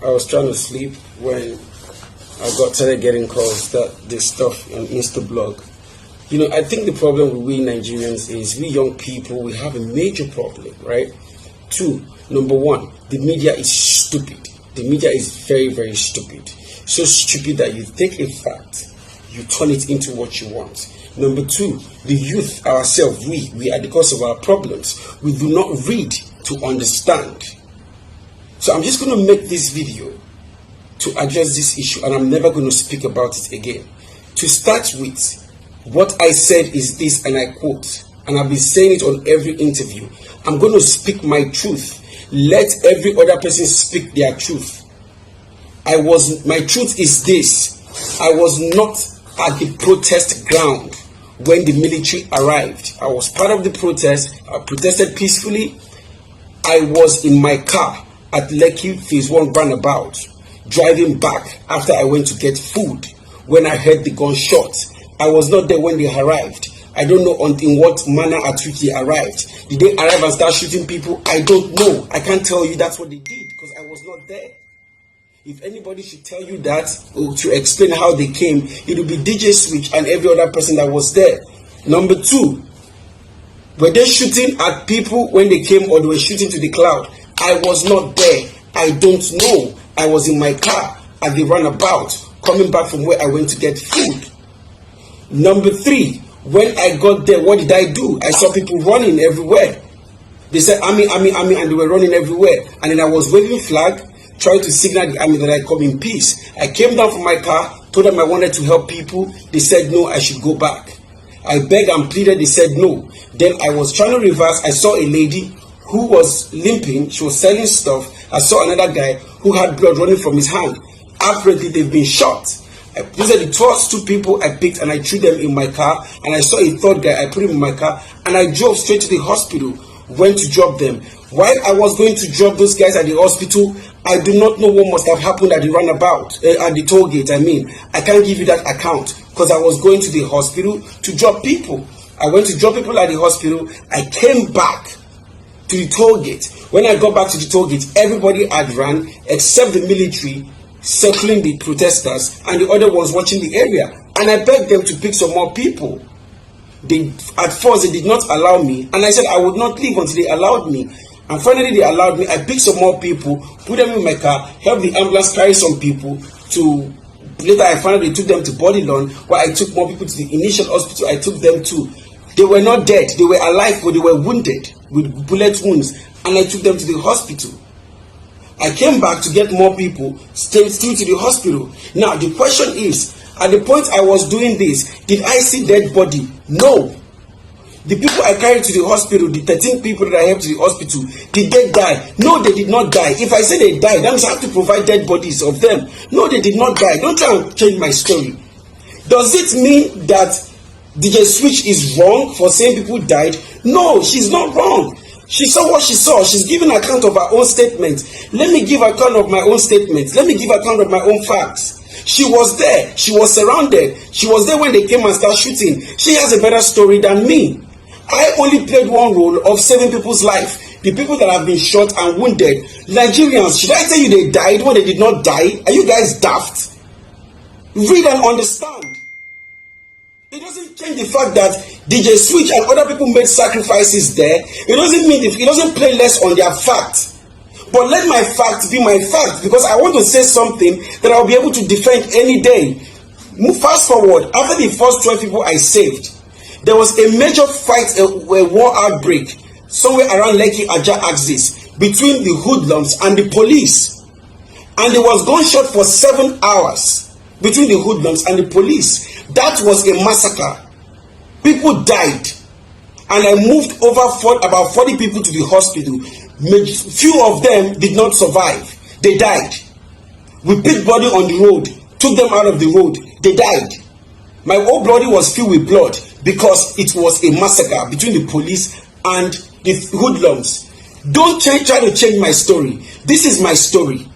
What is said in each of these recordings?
I was trying to sleep when I started getting calls that this stuff on Instablog. I think the problem with we Nigerians is we young people, we have a major problem, right? Two, number one, the media is stupid. The media is very, very stupid. So stupid that you take a fact, you turn it into what you want. Number two, the youth ourselves, we are the cause of our problems. We do not read to understand. So I'm just going to make this video to address this issue, and I'm never going to speak about it again. To start with, what I said is this, and I quote, and I've been saying it on every interview. I'm going to speak my truth. Let every other person speak their truth. My truth is this. I was not at the protest ground when the military arrived. I was part of the protest. I protested peacefully. I was in my car at Lekki Phase 1 roundabout, driving back after I went to get food when I heard the gunshot. I was not there when they arrived. I don't know in what manner at which they arrived. Did they arrive and start shooting people? I don't know. I can't tell you that's what they did because I was not there. If anybody should tell you that to explain how they came, it would be DJ Switch and every other person that was there. Number two, were they shooting at people when they came or they were shooting to the cloud? I was not there. I don't know. I was in my car at the runabout coming back from where I went to get food. Number three, when I got there, what did I do? I saw people running everywhere. They said army, army, army, and they were running everywhere. And then I was waving flag, trying to signal the army that I come in peace. I came down from my car, told them I wanted to help people. They said no, I should go back. I begged and pleaded. They said no. Then I was trying to reverse. I saw a lady who was limping. She was selling stuff. I saw another guy who had blood running from his hand. Apparently, they've been shot. These are the first two people I picked, and I threw them in my car. And I saw a third guy. I put him in my car, and I drove straight to the hospital. Went to drop them. While I was going to drop those guys at the hospital, I do not know what must have happened at the runabout, at the toll gate. I can't give you that account because I was going to the hospital to drop people. I went to drop people at the hospital. I came back to the toll gate. When I got back to the toll gate, everybody had run except the military circling the protesters and the other ones watching the area. And I begged them to pick some more people. At first, they did not allow me, and I said I would not leave until they allowed me. And finally, they allowed me. I picked some more people, put them in my car, helped the ambulance carry some people to. Later, I finally took them to Bodylon, where I took more people to the initial hospital I took them to. They were not dead, they were alive, but they were wounded with bullet wounds, and I took them to the hospital. I came back to get more people, still to the hospital. Now, the question is, at the point I was doing this, did I see dead body? No. The people I carried to the hospital, the 13 people that I helped to the hospital, did they die? No, they did not die. If I say they died, that means I have to provide dead bodies of them. No, they did not die. Don't try and change my story. Does it mean that DJ Switch is wrong for saying people died? No, she's not wrong. She saw what she saw. She's giving account of her own statement. Let me give account of my own statement. Let me give account of my own facts. She was there. She was surrounded. She was there when they came and started shooting. She has a better story than me. I only played one role of saving people's life. The people that have been shot and wounded. Nigerians, should I tell you they died when they did not die? Are you guys daft? Read and understand. It doesn't change the fact that DJ Switch and other people made sacrifices there. It doesn't play less on their fact. But let my fact be my fact, because I want to say something that I'll be able to defend any day. Move fast forward. After the first 12 people I saved, there was a major fight, a war outbreak, somewhere around Lekki Aja axis, between the hoodlums and the police. And there was gunshot for 7 hours between the hoodlums and the police. That was a massacre. People died. And I moved over about 40 people to the hospital. Few of them did not survive. They died. We picked body on the road, took them out of the road. They died. My whole body was filled with blood because it was a massacre between the police and the hoodlums. Don't try to change my story. This is my story.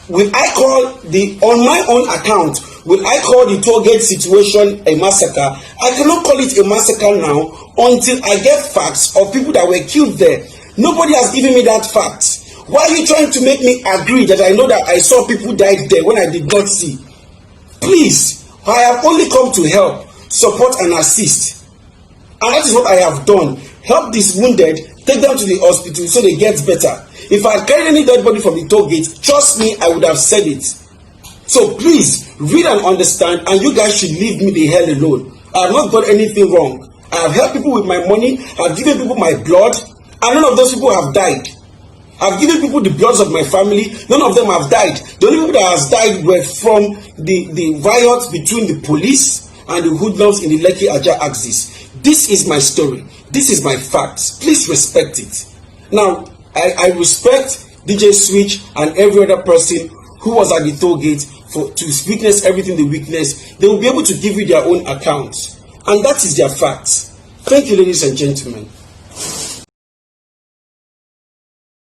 Will I call on my own account, will I call the toll gate situation a massacre? I cannot call it a massacre now until I get facts of people that were killed there. Nobody has given me that fact. Why are you trying to make me agree that I know that I saw people died there when I did not see? Please, I have only come to help, support and assist. And that is what I have done. Help these wounded, take them to the hospital so they get better. If I had carried any dead body from the toll gate, trust me, I would have said it. So please, read and understand, and you guys should leave me the hell alone. I have not done anything wrong. I have helped people with my money, I have given people my blood, and none of those people have died. I have given people the bloods of my family, none of them have died. The only people that has died were from the riots between the police and the hoodlums in the Lekki-Ajah axis. This is my story. This is my facts. Please respect it. Now, I respect DJ Switch and every other person who was at the toll gate to witness everything they witnessed. They will be able to give you their own accounts. And that is their facts. Thank you, ladies and gentlemen.